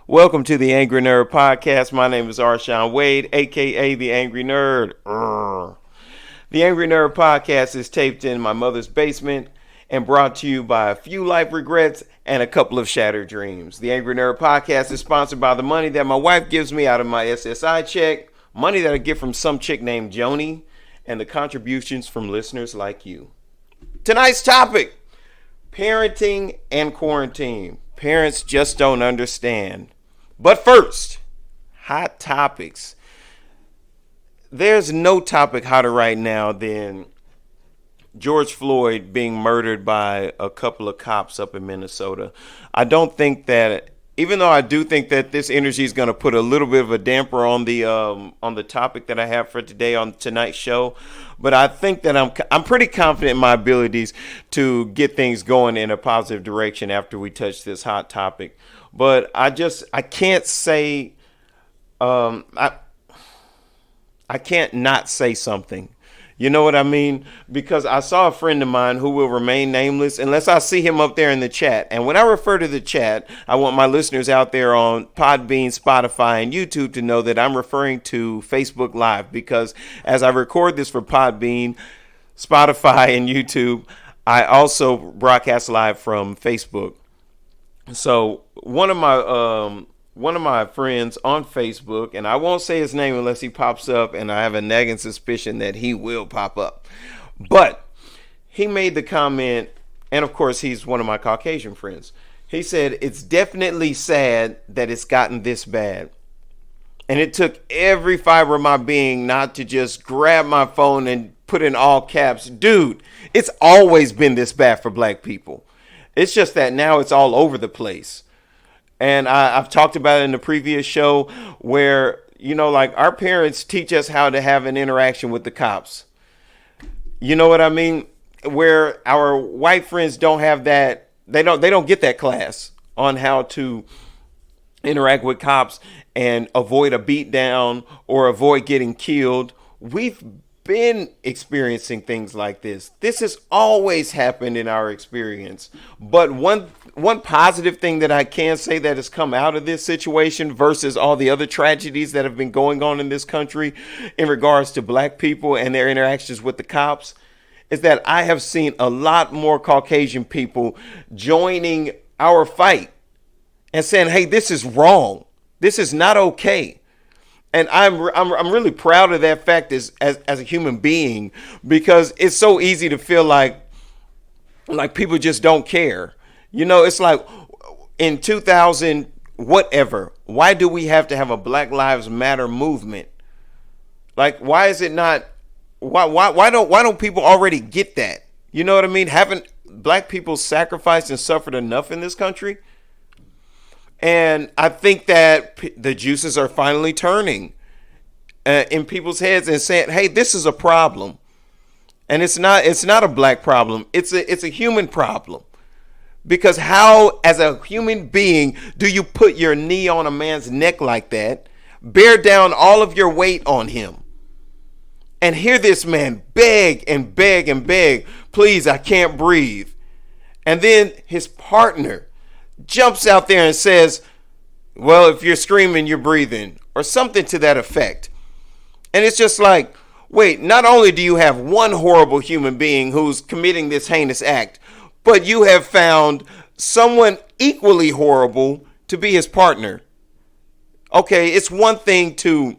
Welcome to the Angry Nerd Podcast. My name is Arshawn Wade, aka the Angry Nerd. The Angry Nerd Podcast is taped in my mother's basement and brought to you by a few life regrets and a couple of shattered dreams. The Angry Nerd Podcast is sponsored by the money that my wife gives me out of my SSI check, money that I get from some chick named Joni, and the contributions from listeners like you. Tonight's topic: parenting and quarantine. Parents just don't understand. But first, hot topics. There's no topic hotter right now than George Floyd being murdered by a couple of cops up in Minnesota. I don't think that, even though I do think that this energy is going to put a little bit of a damper on the topic that I have for today on tonight's show, but I think that I'm pretty confident in my abilities to get things going in a positive direction after we touch this hot topic. But I can't say I can't not say something. You know what I mean? Because I saw a friend of mine who will remain nameless unless I see him up there in the chat. And when I refer to the chat, I want my listeners out there on Podbean, Spotify, and YouTube to know that I'm referring to Facebook Live, because as I record this for Podbean, Spotify, and YouTube, I also broadcast live from Facebook. So one of my friends on Facebook, and I won't say his name unless he pops up, and I have a nagging suspicion that he will pop up. But he made the comment, and of course he's one of my Caucasian friends. He said, "It's definitely sad that it's gotten this bad." And it took every fiber of my being not to just grab my phone and put in all caps, "Dude, it's always been this bad for black people. It's just that now it's all over the place." And I've talked about it in the previous show where, like our parents teach us how to have an interaction with the cops. You know what I mean? Where our white friends don't have that. They don't get that class on how to interact with cops and avoid a beat down or avoid getting killed. We've been experiencing things like this. This has always happened in our experience. But one positive thing that I can say that has come out of this situation versus all the other tragedies that have been going on in this country in regards to black people and their interactions with the cops is that I have seen a lot more Caucasian people joining our fight and saying, "Hey, this is wrong. This is not okay." And I'm really proud of that fact as a human being, because it's so easy to feel like people just don't care. It's like in 2000 whatever, why do we have to have a Black Lives Matter movement? Like, why is it not, why don't people already get that? You know what I mean? Haven't black people sacrificed and suffered enough in this country? And I think that the juices are finally turning in people's heads and saying, "Hey, this is a problem, and it's not a black problem. It's a human problem." Because how, as a human being, do you put your knee on a man's neck like that, bear down all of your weight on him, and hear this man beg and beg and beg, "Please, I can't breathe," and then his partner jumps out there and says, "Well, if you're screaming, you're breathing," or something to that effect. And it's just like, wait, not only do you have one horrible human being who's committing this heinous act, but you have found someone equally horrible to be his partner. Okay, it's one thing to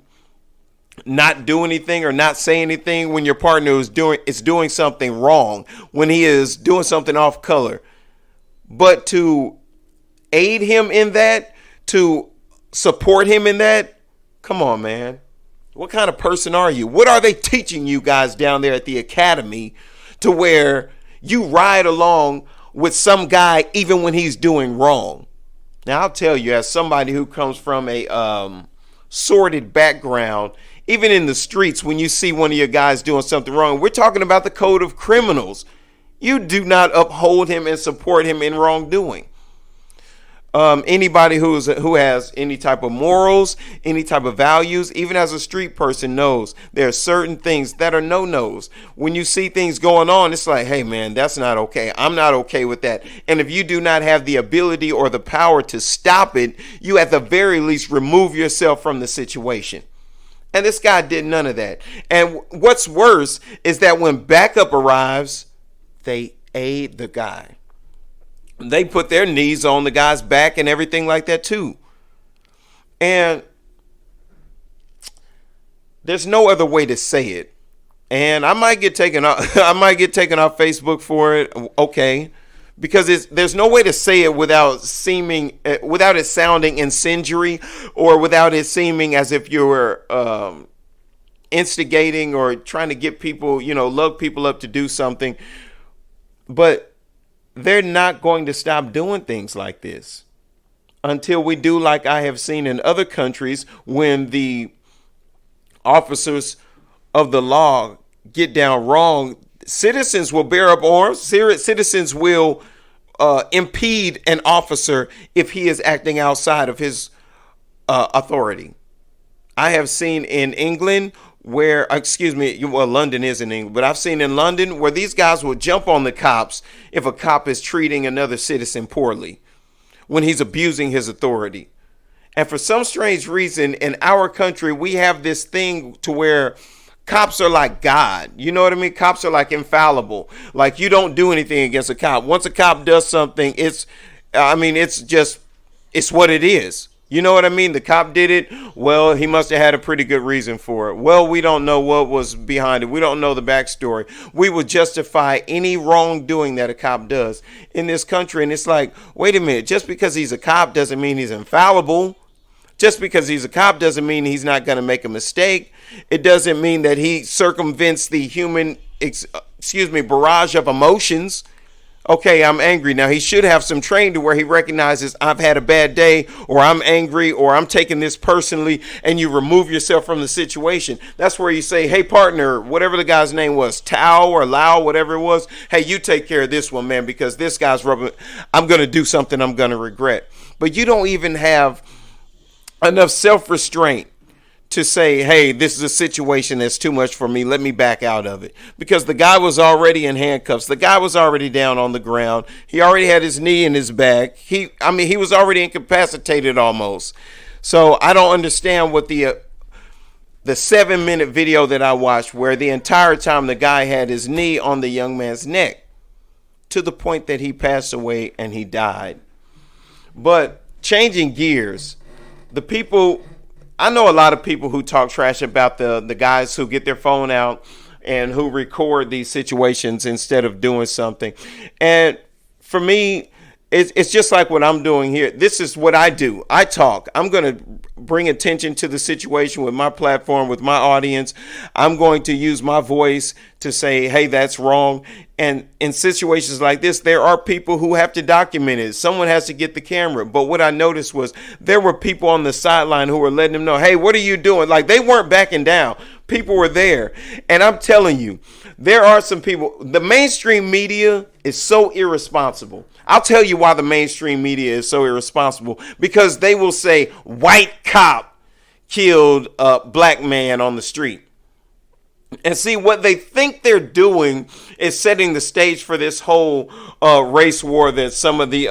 not do anything or not say anything when your partner is doing something wrong, when he is doing something off color. But to aid him in that, to support him in that, come on, man. What kind of person are you? What are they teaching you guys down there at the academy to where you ride along with some guy even when he's doing wrong? Now, I'll tell you, as somebody who comes from a sordid background, even in the streets, when you see one of your guys doing something wrong, we're talking about the code of criminals. You do not uphold him and support him in wrongdoing. Anybody who has any type of morals, any type of values, even as a street person, knows there are certain things that are no-nos. When you see things going on, it's like, hey man, that's not okay. I'm not okay with that. And if you do not have the ability or the power to stop it, you at the very least remove yourself from the situation. And this guy did none of that. And what's worse is that when backup arrives, they aid the guy. They put their knees on the guy's back and everything like that too. And there's no other way to say it. And I might get taken off. I might get taken off Facebook for it. Okay, because there's no way to say it without it sounding incendiary, or without it seeming as if you're instigating or trying to get people, lug people up to do something. But they're not going to stop doing things like this until we do like I have seen in other countries, when the officers of the law get down wrong. Citizens will bear up arms. Citizens will impede an officer if he is acting outside of his authority. I have seen in England London is in England, but I've seen in London where these guys will jump on the cops if a cop is treating another citizen poorly, when he's abusing his authority. And for some strange reason in our country, we have this thing to where cops are like God. You know what I mean? Cops are like infallible. Like, you don't do anything against a cop. Once a cop does something, it's what it is. You know what I mean? The cop did it. Well, he must have had a pretty good reason for it. Well, we don't know what was behind it. We don't know the backstory. We will justify any wrongdoing that a cop does in this country. And it's like, wait a minute, just because he's a cop doesn't mean he's infallible. Just because he's a cop doesn't mean he's not going to make a mistake. It doesn't mean that he circumvents the human, barrage of emotions. Okay, I'm angry. Now, he should have some training to where he recognizes I've had a bad day, or I'm angry, or I'm taking this personally, and you remove yourself from the situation. That's where you say, hey, partner, whatever the guy's name was, Tao or Lao, whatever it was, hey, you take care of this one, man, because this guy's rubbing. I'm going to do something I'm going to regret. But you don't even have enough self-restraint to say, hey, this is a situation that's too much for me. Let me back out of it. Because the guy was already in handcuffs. The guy was already down on the ground. He already had his knee in his back. He was already incapacitated almost. So I don't understand what the 7-minute video that I watched, where the entire time the guy had his knee on the young man's neck, to the point that he passed away and he died. But changing gears, I know a lot of people who talk trash about the guys who get their phone out and who record these situations instead of doing something. And for me, it's just like what I'm doing here. This is what I do. I talk. I'm going to bring attention to the situation with my platform, with my audience. I'm going to use my voice to say, hey, that's wrong. And in situations like this, there are people who have to document it. Someone has to get the camera. But what I noticed was there were people on the sideline who were letting them know, hey, what are you doing? Like, they weren't backing down. People were there. And I'm telling you, there are some people. The mainstream media is so irresponsible. I'll tell you why the mainstream media is so irresponsible. Because they will say, white cop killed a black man on the street. And see, what they think they're doing is setting the stage for this whole race war that some of the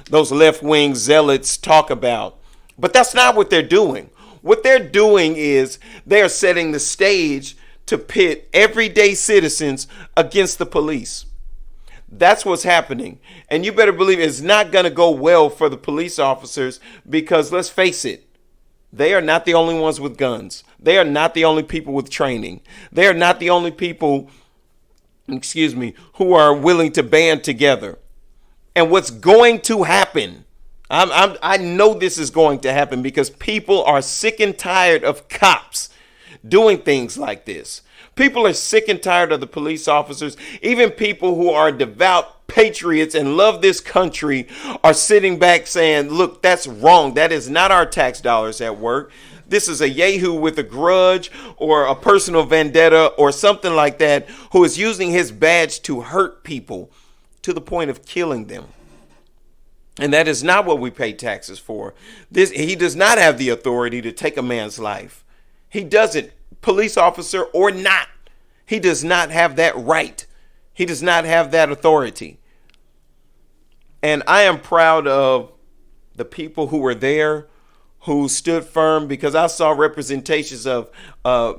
those left-wing zealots talk about. But that's not what they're doing. What they're doing is they are setting the stage to pit everyday citizens against the police. That's what's happening. And you better believe it's not going to go well for the police officers, because let's face it, they are not the only ones with guns. They are not the only people with training. They are not the only people, who are willing to band together. And what's going to happen, I know this is going to happen, because people are sick and tired of cops doing things like this. People are sick and tired of the police officers. Even people who are devout patriots and love this country are sitting back saying, look, that's wrong. That is not our tax dollars at work. This is a yahoo with a grudge or a personal vendetta or something like that, who is using his badge to hurt people to the point of killing them. And that is not what we pay taxes for. He does not have the authority to take a man's life. He doesn't, police officer or not. He does not have that right. He does not have that authority. And I am proud of the people who were there, who stood firm, because I saw representations of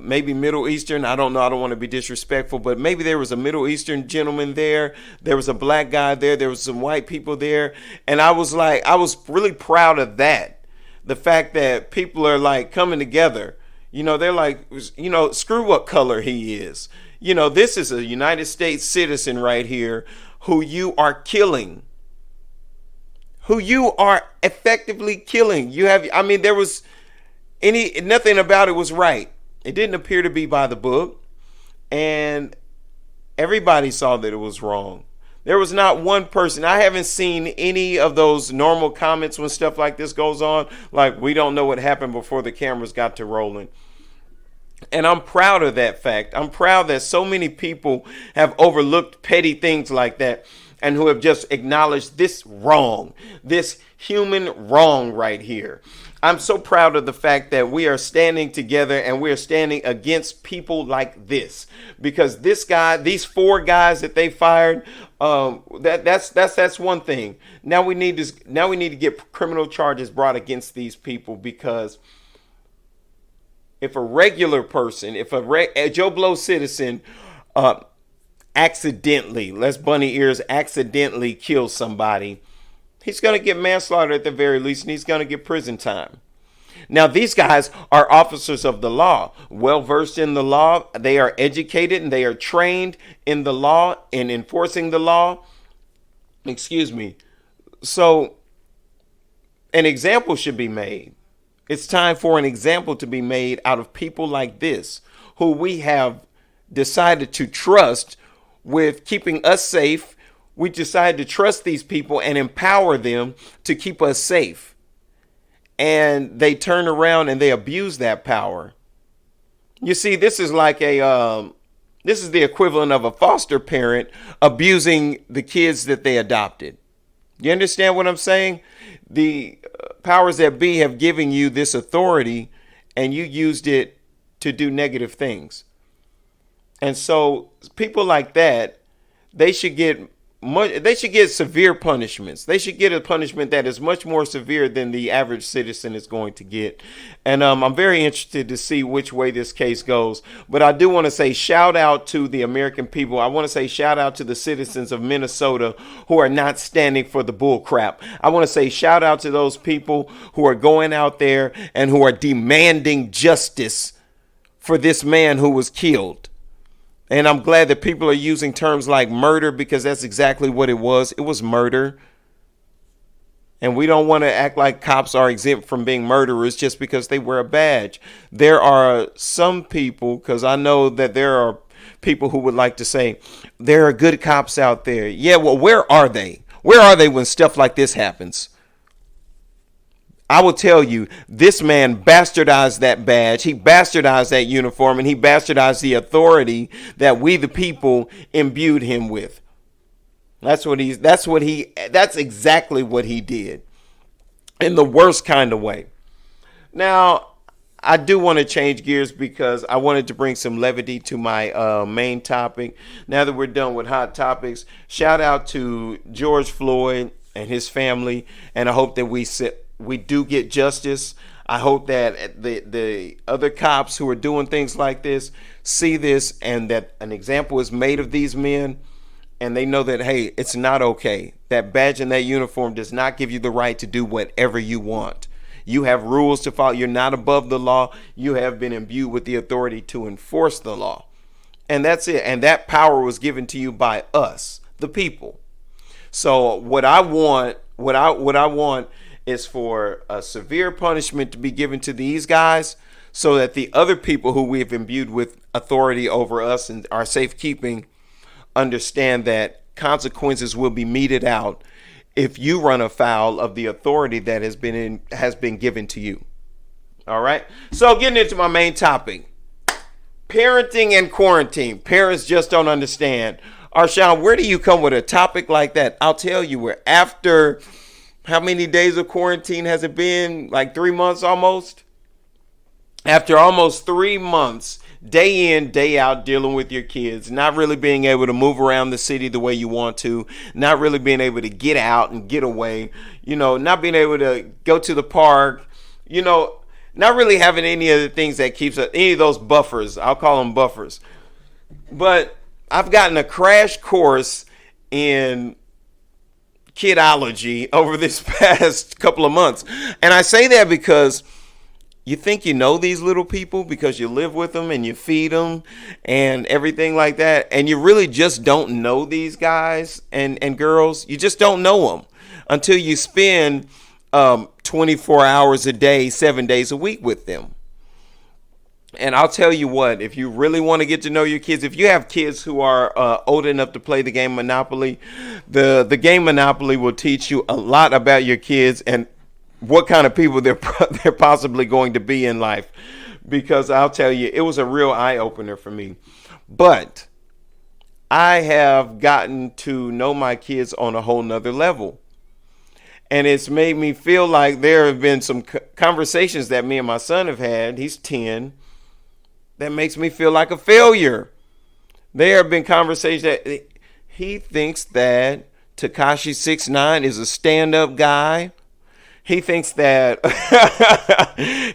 maybe Middle Eastern. I don't know. I don't want to be disrespectful, but maybe there was a Middle Eastern gentleman there. There was a black guy there. There was some white people there. And I was really proud of that. The fact that people are like coming together. They're like, screw what color he is. This is a United States citizen right here who you are killing. Who you are effectively killing. There was nothing about it was right. It didn't appear to be by the book. And everybody saw that it was wrong. There was not one person. I haven't seen any of those normal comments when stuff like this goes on. Like, we don't know what happened before the cameras got to rolling. And I'm proud of that fact. I'm proud that so many people have overlooked petty things like that, and who have just acknowledged this wrong, this human wrong right here. I'm so proud of the fact that we are standing together and we are standing against people like this, because these 4 guys that they fired, that's one thing. Now we need to get criminal charges brought against these people, because if a regular person, a Joe Blow citizen, accidentally kills somebody, he's going to get manslaughter at the very least, and he's going to get prison time. Now, these guys are officers of the law, well versed in the law. They are educated and they are trained in the law, in enforcing the law. So an example should be made. It's time for an example to be made out of people like this, who we have decided to trust with keeping us safe. We decided to trust these people and empower them to keep us safe. And they turn around and they abuse that power. You see, this is like this is the equivalent of a foster parent abusing the kids that they adopted. You understand what I'm saying? The powers that be have given you this authority, and you used it to do negative things. And so people like that, they should get severe punishments. They should get a punishment that is much more severe than the average citizen is going to get. And I'm very interested to see which way this case goes. But I do want to say shout out to the American people. I want to say shout out to the citizens of Minnesota who are not standing for the bull crap. I want to say shout out to those people who are going out there and who are demanding justice for this man who was killed. And I'm glad that people are using terms like murder, because that's exactly what it was. It was murder. And we don't want to act like cops are exempt from being murderers just because they wear a badge. There are some people, because I know that there are people who would like to say there are good cops out there. Yeah, well, where are they? Where are they when stuff like this happens? I will tell you, this man bastardized that badge. He bastardized that uniform, and he bastardized the authority that we, the people, imbued him with. That's exactly what he did, in the worst kind of way. Now, I do want to change gears because I wanted to bring some levity to my main topic. Now that we're done with hot topics, shout out to George Floyd and his family, and I hope that we do get justice. I hope that the other cops who are doing things like this see this, and that an example is made of these men, and they know that, hey, it's not okay. That badge and that uniform does not give you the right to do whatever you want. You have rules to follow. You're not above the law. You have been imbued with the authority to enforce the law. And that's it. And that power was given to you by us, the people. So what I want is for a severe punishment to be given to these guys, so that the other people who we have imbued with authority over us and our safekeeping understand that consequences will be meted out if you run afoul of the authority that has been given to you. All right. So getting into my main topic, parenting and quarantine. Parents just don't understand. Arshawn, where do you come with a topic like that? I'll tell you, where after How many days of quarantine has it been? Like 3 months almost? After almost 3 months, day in, day out, dealing with your kids, not really being able to move around the city the way you want to, not really being able to get out and get away, not being able to go to the park, not really having any of the things that keeps us, any of those buffers. I'll call them buffers. But I've gotten a crash course in kidology over this past couple of months. And I say that because you think you know these little people because you live with them and you feed them and everything like that. And you really just don't know these guys and girls. You just don't know them until you spend 24 hours a day, 7 days a week with them. And I'll tell you what, if you really want to get to know your kids, if you have kids who are old enough to play the game Monopoly, the game Monopoly will teach you a lot about your kids and what kind of people they're possibly going to be in life. Because I'll tell you, it was a real eye-opener for me. But I have gotten to know my kids on a whole nother level. And it's made me feel like there have been some conversations that me and my son have had. He's 10. That makes me feel like a failure. There have been conversations that he thinks that Takashi 6ix9ine is a stand-up guy. He thinks that Takashi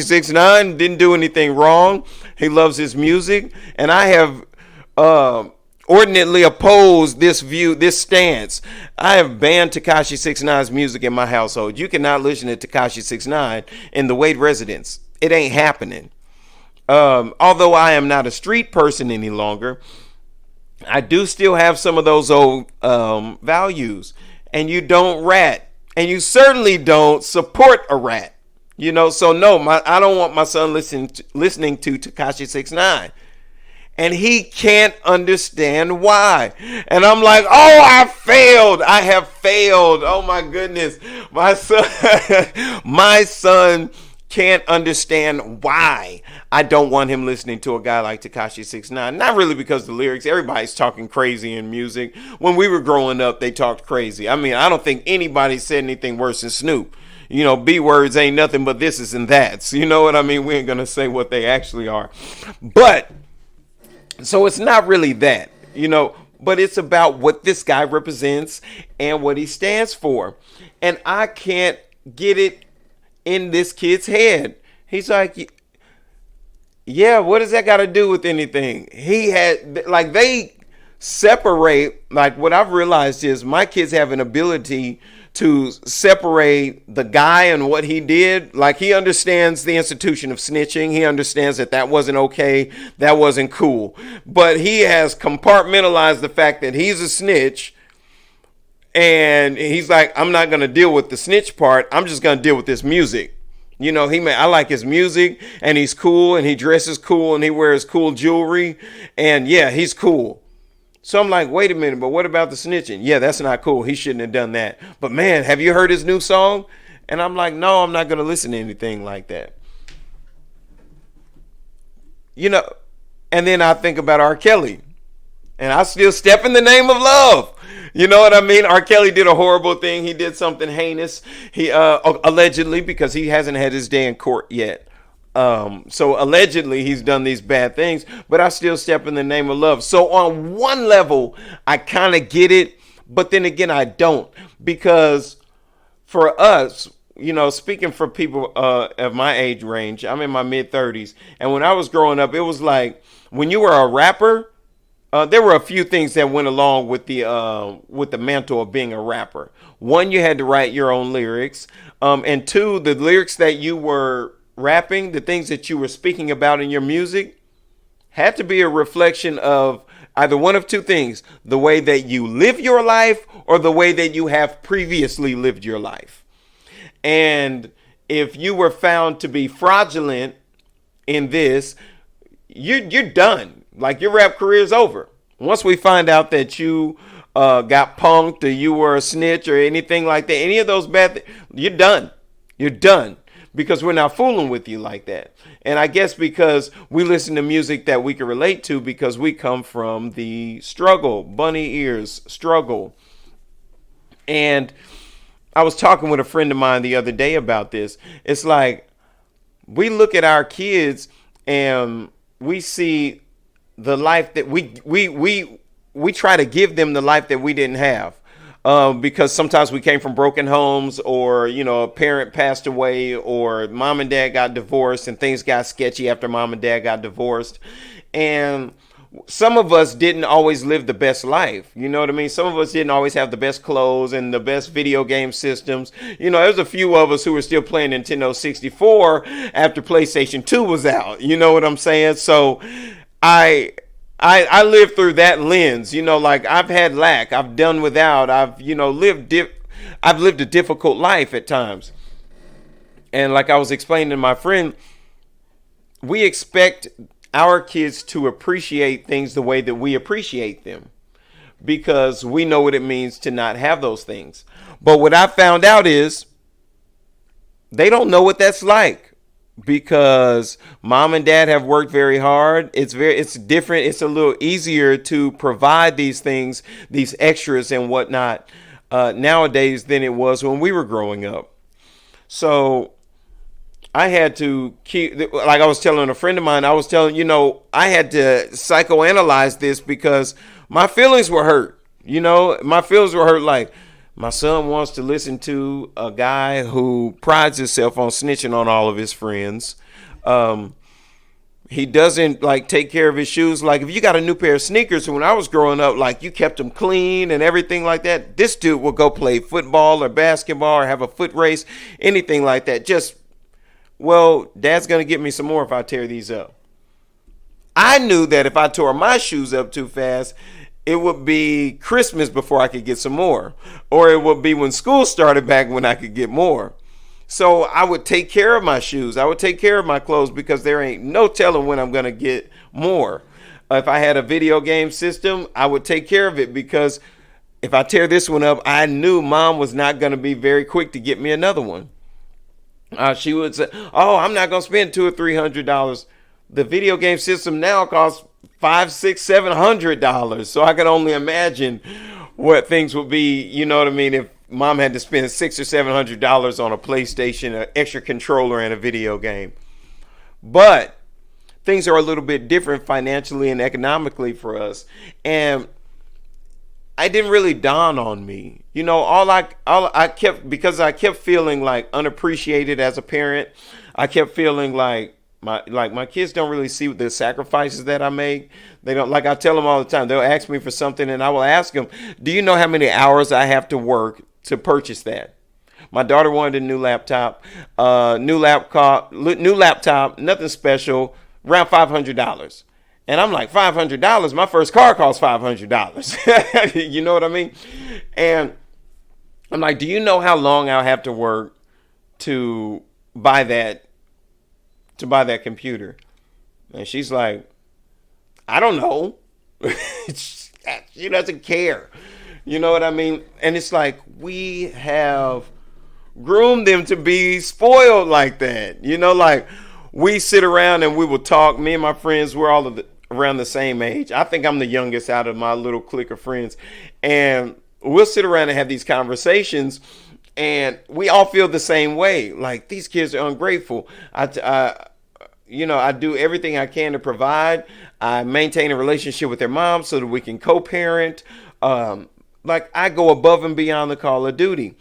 6ix9ine didn't do anything wrong. He loves his music, and I have ordinately opposed this stance. I have banned Takashi 6ix9ine's music in my household. You cannot listen to Takashi 6ix9ine in the Wade residence. It ain't happening. Although I am not a street person any longer, I do still have some of those old values. And you don't rat. And you certainly don't support a rat. So no, I don't want my son listening to Takashi 6ix9ine. And he can't understand why. And I'm like, oh, I have failed. Oh my goodness. My son can't understand why I don't want him listening to a guy like Takashi 6ix9ine. Not really because of the lyrics. Everybody's talking crazy in music. When we were growing up, they talked crazy. I mean, I don't think anybody said anything worse than Snoop. B words ain't nothing but this and that's. You know what I mean? We ain't going to say what they actually are. But, so it's not really that, but it's about what this guy represents and what he stands for. And I can't get it in this kid's head. He's like, yeah, what does that got to do with anything? They separate, what I've realized is my kids have an ability to separate the guy and what he did. Like, he understands the institution of snitching. He understands that wasn't okay. That wasn't cool. But he has compartmentalized the fact that he's a snitch. And he's like, I'm not going to deal with the snitch part. I'm just going to deal with this music. I like his music, and he's cool, and he dresses cool, and he wears cool jewelry. And yeah, he's cool. So I'm like, wait a minute, but what about the snitching? Yeah, that's not cool. He shouldn't have done that. But man, have you heard his new song? And I'm like, no, I'm not going to listen to anything like that. And then I think about R. Kelly. And I still step in the name of love. You know what I mean? R. Kelly did a horrible thing. He did something heinous. He allegedly, because he hasn't had his day in court yet. So allegedly he's done these bad things, but I still step in the name of love. So on one level, I kind of get it, but then again, I don't, because for us, speaking for people of my age range, I'm in my mid 30s. And when I was growing up, it was like when you were a rapper, there were a few things that went along with the mantle of being a rapper. One, you had to write your own lyrics. And two, the lyrics that you were rapping, the things that you were speaking about in your music, had to be a reflection of either one of two things: the way that you live your life or the way that you have previously lived your life. And if you were found to be fraudulent in this, you're done. Like, your rap career is over. Once we find out that you got punked or you were a snitch or anything like that, any of those bad things, you're done. You're done. Because we're not fooling with you like that. And I guess because we listen to music that we can relate to, because we come from the struggle, bunny ears struggle. And I was talking with a friend of mine the other day about this. It's like we look at our kids and we see the life that we try to give them the life that we didn't have. Because sometimes we came from broken homes, or a parent passed away, or mom and dad got divorced, and things got sketchy after mom and dad got divorced. And some of us didn't always live the best life. You know what I mean? Some of us didn't always have the best clothes and the best video game systems. There's a few of us who were still playing Nintendo 64 after PlayStation 2 was out. You know what I'm saying? So I lived through that lens. Like, I've had lack, I've done without, I've lived a difficult life at times. And like I was explaining to my friend, we expect our kids to appreciate things the way that we appreciate them, because we know what it means to not have those things. But what I found out is they don't know what that's like, because mom and dad have worked very hard. It's different. It's a little easier to provide these things, these extras and whatnot, nowadays than it was when we were growing up. So I had to keep, like I was telling a friend of mine, I had to psychoanalyze this, because my feelings were hurt. My feelings were hurt. Like, my son wants to listen to a guy who prides himself on snitching on all of his friends. He doesn't take take care of his shoes. Like, if you got a new pair of sneakers, when I was growing up, like, you kept them clean and everything like that. This dude will go play football or basketball or have a foot race, anything like that. Dad's going to get me some more if I tear these up. I knew that if I tore my shoes up too fast, it would be Christmas before I could get some more. Or it would be when school started back when I could get more. So I would take care of my shoes. I would take care of my clothes, because there ain't no telling when I'm going to get more. If I had a video game system, I would take care of it, because if I tear this one up, I knew mom was not going to be very quick to get me another one. She would say, "Oh, I'm not going to spend $200 or $300. The video game system now costs $500, $600, $700. So I can only imagine what things would be. You know what I mean? If mom had to spend $600 or $700 on a PlayStation, an extra controller, and a video game. But things are a little bit different financially and economically for us, and it didn't really dawn on me. Because I kept feeling like unappreciated as a parent. I kept feeling like my kids don't really see the sacrifices that I make. They don't, like I tell them all the time. They'll ask me for something, and I will ask them, "Do you know how many hours I have to work to purchase that?" My daughter wanted a new laptop, new laptop, nothing special, around $500. And I'm like, $500? My first car cost $500. You know what I mean? And I'm like, "Do you know how long I'll have to work to buy that computer?" And she's like, "I don't know." She doesn't care. You know what I mean? And it's like, we have groomed them to be spoiled like that. Like, we sit around and we will talk. Me and my friends, we're all around the same age. I think I'm the youngest out of my little clique of friends. And we'll sit around and have these conversations, and we all feel the same way. Like, these kids are ungrateful. I do everything I can to provide. I maintain a relationship with their mom so that we can co-parent. I go above and beyond the call of duty.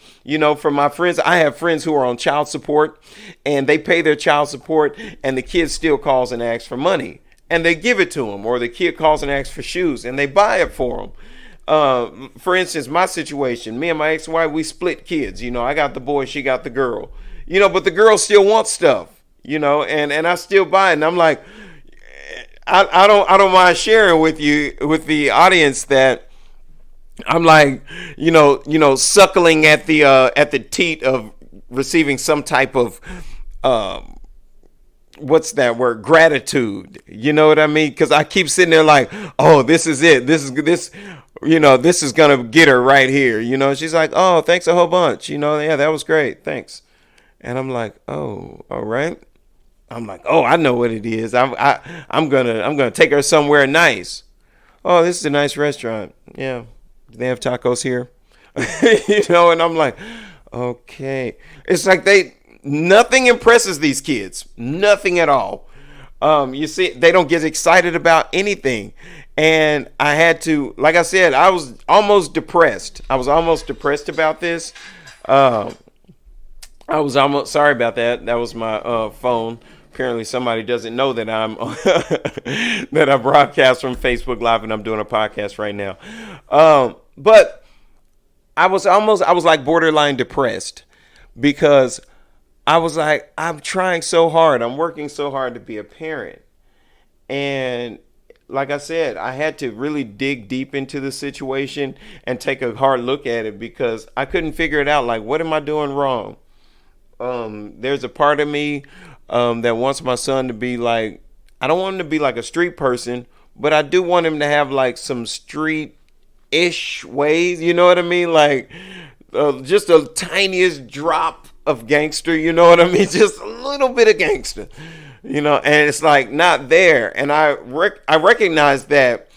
For my friends, I have friends who are on child support, and they pay their child support, and the kid still calls and asks for money, and they give it to them. Or the kid calls and asks for shoes, and they buy it for them. For instance, my situation, me and my ex-wife, we split kids. I got the boy, she got the girl. But the girl still wants stuff. And I still buy it. And I'm like, I don't mind sharing with the audience, that I'm like, suckling at the teat of receiving some type of what's that word? Gratitude. You know what I mean? Because I keep sitting there like, "Oh, this is it. This is gonna get her right here." She's like, "Oh, thanks a whole bunch. Yeah, that was great. Thanks." And I'm like, "Oh, all right." I'm like, "Oh, I know what it is. I'm gonna take her somewhere nice." "Oh, this is a nice restaurant. Yeah. Do they have tacos here?" And I'm like, Okay. It's like nothing impresses these kids. Nothing at all. You see, they don't get excited about anything. And I had to, like I said, I was almost depressed. I was almost depressed about this. Um, I was almost sorry about that. That was my phone. Apparently, somebody doesn't know that I'm that I broadcast from Facebook Live and I'm doing a podcast right now. But I was like borderline depressed because I was like, I'm trying so hard. I'm working so hard to be a parent. And like I said, I had to really dig deep into the situation and take a hard look at it because I couldn't figure it out. Like, what am I doing wrong? There's a part of me that wants my son to be like, I don't want him to be like a street person, but I do want him to have like some street-ish ways. You know what I mean? Like just the tiniest drop of gangster. You know what I mean? Just a little bit of gangster. You know, and it's like not there. And I recognize that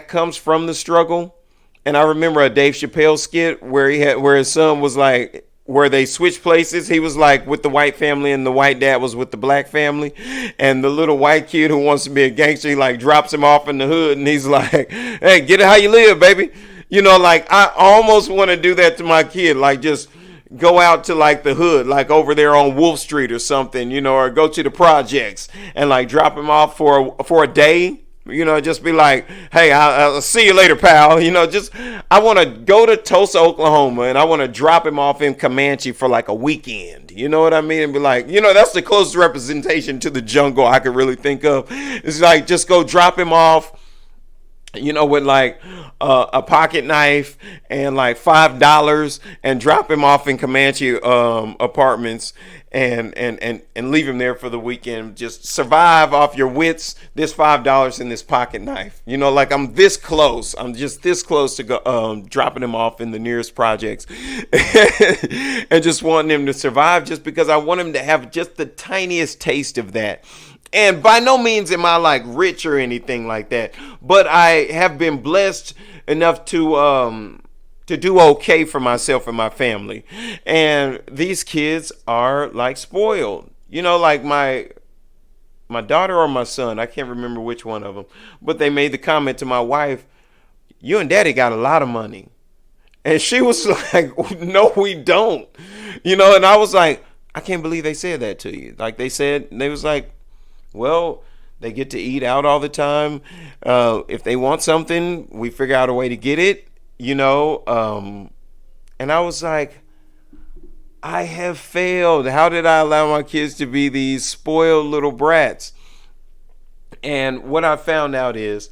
comes from the struggle. And I remember a Dave Chappelle skit where his son was like, where they switched places. He was like with the white family and the white dad was with the black family. And the little white kid who wants to be a gangster, he like drops him off in the hood and he's like, hey, get it how you live, baby. You know, like I almost want to do that to my kid. Like just go out to like the hood, like over there on Wolf Street or something, you know, or go to the projects and like drop him off for a day. You know, just be like, hey, I'll see you later, pal. You know, just I want to go to Tulsa, Oklahoma, and I want to drop him off in Comanche for like a weekend. You know what I mean? And be like, you know, that's the closest representation to the jungle I could really think of. It's like just go drop him off, you know, with like a pocket knife and like $5 and drop him off in Comanche apartments and leave him there for the weekend. Just survive off your wits, this $5 and this pocket knife. You know, like I'm this close. I'm just this close to go dropping him off in the nearest projects and just wanting him to survive just because I want him to have just the tiniest taste of that. And by no means am I like rich or anything like that, but I have been blessed enough to do okay for myself and my family. And these kids are like spoiled, you know, like my daughter or my son, I can't remember which one of them, but they made the comment to my wife, you and daddy got a lot of money. And she was like, no, we don't, you know, and I was like, I can't believe they said that to you. Like they was like, well, they get to eat out all the time. If they want something, we figure out a way to get it, you know. And I was like, I have failed. How did I allow my kids to be these spoiled little brats? And what I found out is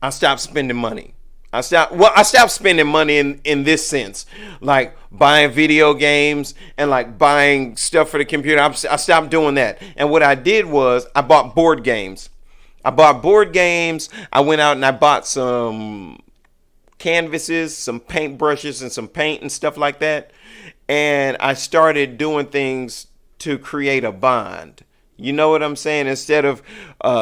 I stopped spending money. I stopped spending money in this sense, like buying video games and like buying stuff for the computer. I stopped doing that. And what I did was I bought board games. I went out and I bought some canvases, some paint brushes and some paint and stuff like that. And I started doing things to create a bond. You know what I'm saying? Instead of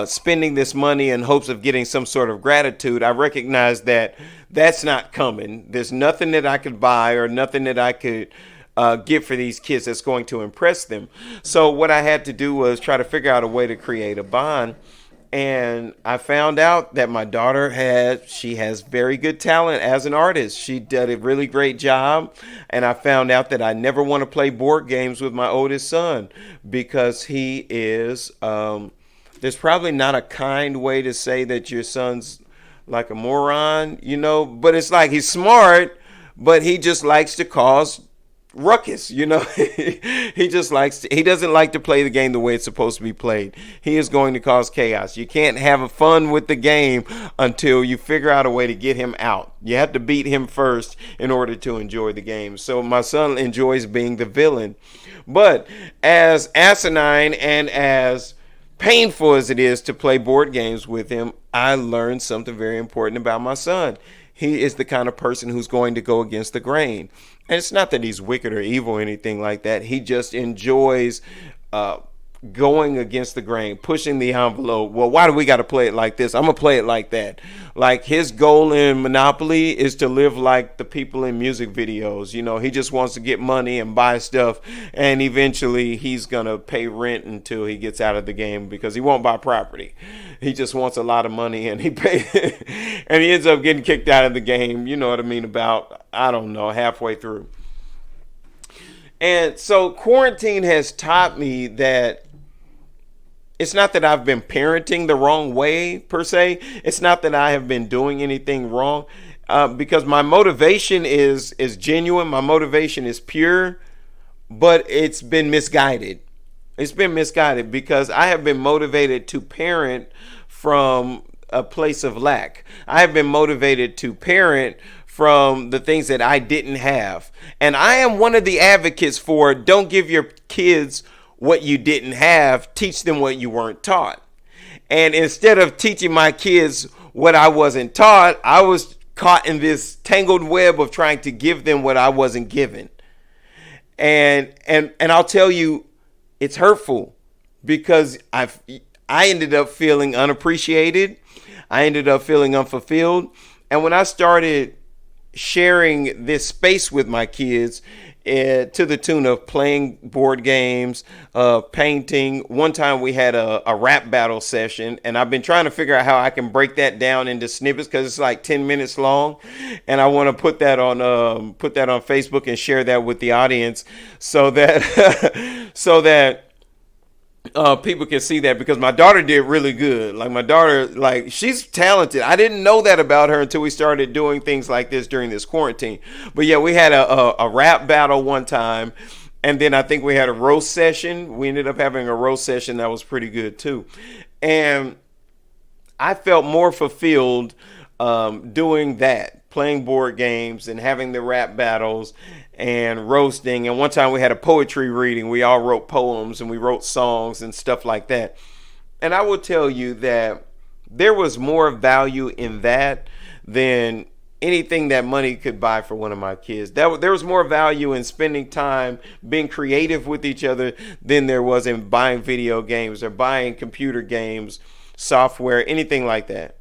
spending this money in hopes of getting some sort of gratitude, I recognize that that's not coming. There's nothing that I could buy or nothing that I could get for these kids that's going to impress them. So what I had to do was try to figure out a way to create a bond. And I found out that my daughter has very good talent as an artist. She did a really great job. And I found out that I never want to play board games with my oldest son because he is, there's probably not a kind way to say that your son's like a moron, you know, but it's like he's smart, but he just likes to cause ruckus, you know. He doesn't like to play the game the way it's supposed to be played. He is going to cause chaos. You can't have fun with the game until you figure out a way to get him out. You have to beat him first in order to enjoy the game. So my son enjoys being the villain. But as asinine and as painful as it is to play board games with him, I learned something very important about my son. He is the kind of person who's going to go against the grain. And it's not that he's wicked or evil or anything like that. He just enjoys going against the grain, pushing the envelope. Well, why do we got to play it like this? I'm going to play it like that. Like his goal in Monopoly is to live like the people in music videos. You know, he just wants to get money and buy stuff. And eventually he's going to pay rent until he gets out of the game because he won't buy property. He just wants a lot of money and he pay and he ends up getting kicked out of the game. You know what I mean? About, I don't know, halfway through. And so quarantine has taught me that it's not that I've been parenting the wrong way per se. It's not that I have been doing anything wrong, because my motivation is genuine. My motivation is pure, but it's been misguided. It's been misguided because I have been motivated to parent from a place of lack. I have been motivated to parent from the things that I didn't have. And I am one of the advocates for don't give your kids what you didn't have, teach them what you weren't taught. And instead of teaching my kids what I wasn't taught, I was caught in this tangled web of trying to give them what I wasn't given. And I'll tell you, it's hurtful because I ended up feeling unappreciated. I ended up feeling unfulfilled. And when I started sharing this space with my kids, to the tune of playing board games, painting. One time we had a rap battle session, and I've been trying to figure out how I can break that down into snippets because it's like 10 minutes long, and I want to put that on Facebook and share that with the audience so that so that people can see that, because my daughter did really good. Like my daughter, like she's talented. I didn't know that about her until we started doing things like this during this quarantine. But yeah, we had a rap battle one time, and then I think we had a roast session. We ended up having a roast session that was pretty good too. And I felt more fulfilled doing that, playing board games and having the rap battles and roasting. And one time we had a poetry reading. We all wrote poems and we wrote songs and stuff like that. And I will tell you that there was more value in that than anything that money could buy for one of my kids. There was more value in spending time being creative with each other than there was in buying video games or buying computer games, software, anything like that.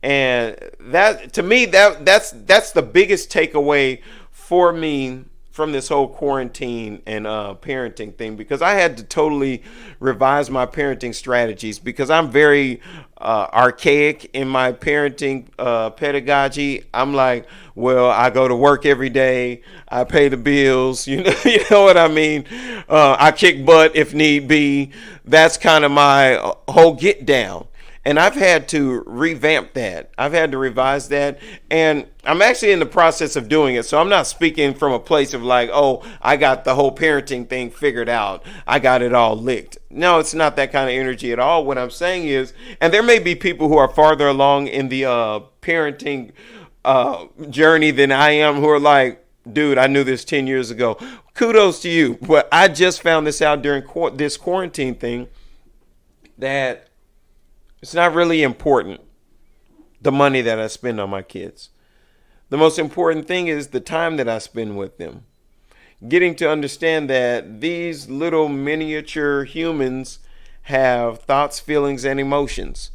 And that, to me, that's the biggest takeaway for me from this whole quarantine and parenting thing, because I had to totally revise my parenting strategies because I'm very archaic in my parenting pedagogy. I'm like, well, I go to work every day, I pay the bills, you know what I mean? I kick butt if need be. That's kind of my whole get down. And I've had to revamp that. I've had to revise that. And I'm actually in the process of doing it. So I'm not speaking from a place of like, oh, I got the whole parenting thing figured out. I got it all licked. No, it's not that kind of energy at all. What I'm saying is, and there may be people who are farther along in the parenting journey than I am who are like, dude, I knew this 10 years ago. Kudos to you. But I just found this out during this quarantine thing, that it's not really important, the money that I spend on my kids. The most important thing is the time that I spend with them. Getting to understand that these little miniature humans have thoughts, feelings, and emotions.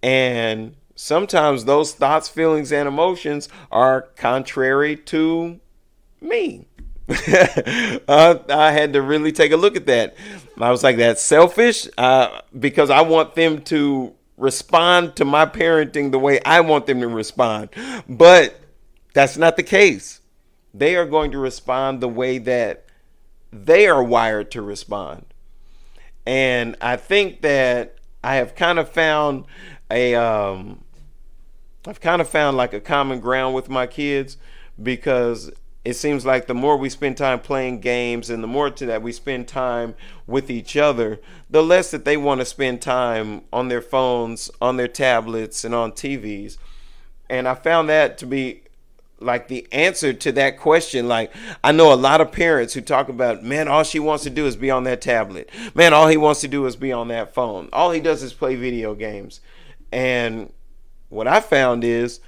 And sometimes those thoughts, feelings, and emotions are contrary to me. I had to really take a look at that. I was like, that's selfish, because I want them to respond to my parenting the way I want them to respond. But that's not the case. They are going to respond the way that they are wired to respond. And I think that I have kind of found like a common ground with my kids, because it seems like the more we spend time playing games and the more that we spend time with each other, the less that they want to spend time on their phones, on their tablets, and on TVs. And I found that to be like the answer to that question. Like, I know a lot of parents who talk about, man, all she wants to do is be on that tablet. Man, all he wants to do is be on that phone. All he does is play video games. And what I found is,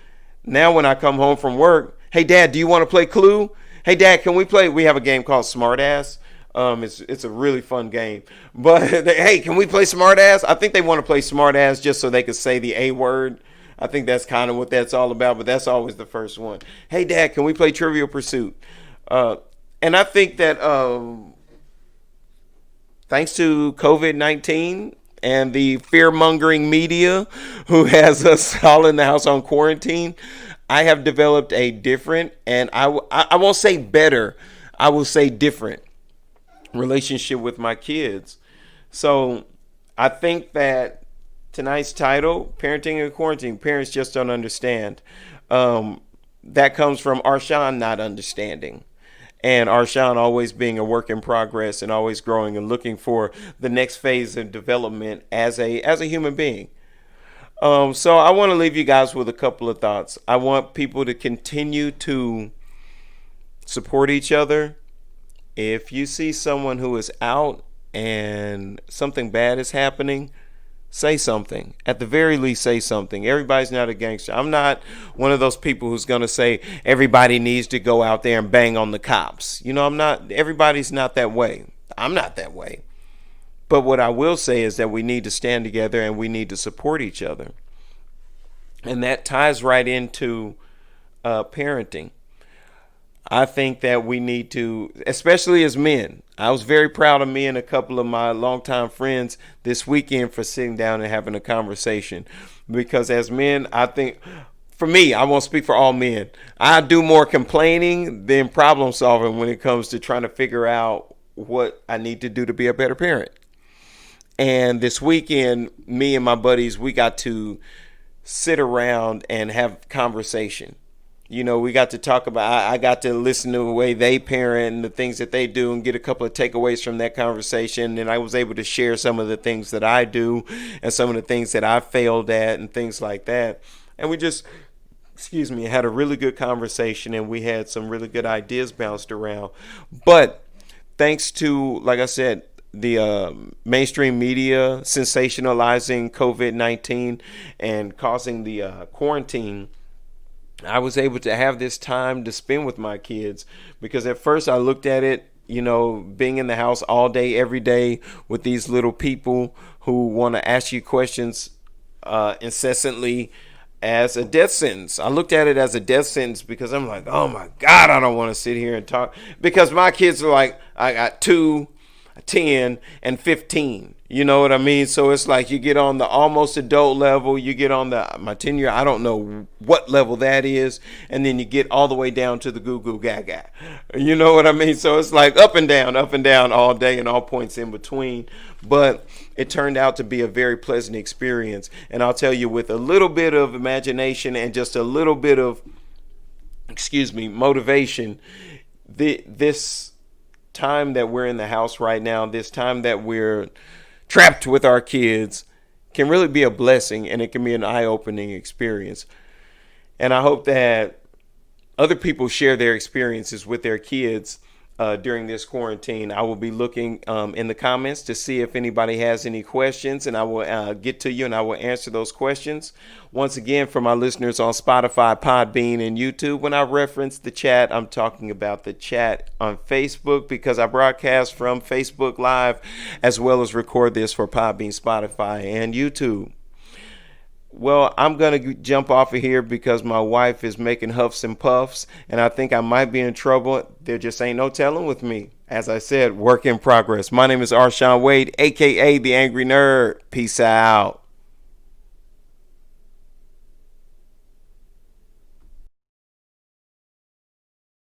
now when I come home from work, hey, Dad, do you want to play Clue? Hey, Dad, can we play? We have a game called Smartass. It's a really fun game. But hey, can we play Smart Ass? I think they want to play Smart Ass just so they could say the A word. I think that's kind of what that's all about. But that's always the first one. Hey, Dad, can we play Trivial Pursuit? Uh, and I think that thanks to COVID-19 and the fear mongering media who has us all in the house on quarantine, I have developed a different, and I won't say better, I will say different relationship with my kids. So I think that tonight's title, Parenting in Quarantine, Parents Just Don't Understand, that comes from Arshawn not understanding. And Arshawn always being a work in progress and always growing and looking for the next phase of development as a human being. So I want to leave you guys with a couple of thoughts. I want people to continue to support each other. If you see someone who is out and something bad is happening, say something. At the very least, say something. Everybody's not a gangster. I'm not one of those people who's going to say everybody needs to go out there and bang on the cops. I'm not, everybody's not that way. I'm not that way. But what I will say is that we need to stand together and we need to support each other. And that ties right into parenting. I think that we need to, especially as men, I was very proud of me and a couple of my longtime friends this weekend for sitting down and having a conversation. Because as men, I think, for me, I won't speak for all men, I do more complaining than problem solving when it comes to trying to figure out what I need to do to be a better parent. And this weekend, me and my buddies, we got to sit around and have conversation. We got to talk about, I got to listen to the way they parent and the things that they do and get a couple of takeaways from that conversation. And I was able to share some of the things that I do and some of the things that I failed at and things like that. And we just, had a really good conversation and we had some really good ideas bounced around. But thanks to, like I said, the mainstream media sensationalizing COVID-19 and causing the quarantine, I was able to have this time to spend with my kids, because at first I looked at it, being in the house all day, every day with these little people who want to ask you questions incessantly as a death sentence. I looked at it as a death sentence because I'm like, oh my God, I don't want to sit here and talk, because my kids are like, I got 2, 10, and 15. You know what I mean? So it's like you get on the almost adult level, you get on my 10-year, I don't know what level that is, and then you get all the way down to the goo goo gaga. You know what I mean? So it's like up and down all day and all points in between. But it turned out to be a very pleasant experience. And I'll tell you, with a little bit of imagination and just a little bit of, motivation, this time that we're in the house right now, this time that we're trapped with our kids, can really be a blessing, and it can be an eye-opening experience. And I hope that other people share their experiences with their kids during this quarantine. I will be looking in the comments to see if anybody has any questions, and I will get to you and I will answer those questions. Once again, for my listeners on Spotify, Podbean, and YouTube, when I reference the chat, I'm talking about the chat on Facebook, because I broadcast from Facebook Live as well as record this for Podbean, Spotify, and YouTube. Well, I'm going to jump off of here because my wife is making huffs and puffs, and I think I might be in trouble. There just ain't no telling with me. As I said, work in progress. My name is Arshawn Wade, a.k.a. The Angry Nerd. Peace out.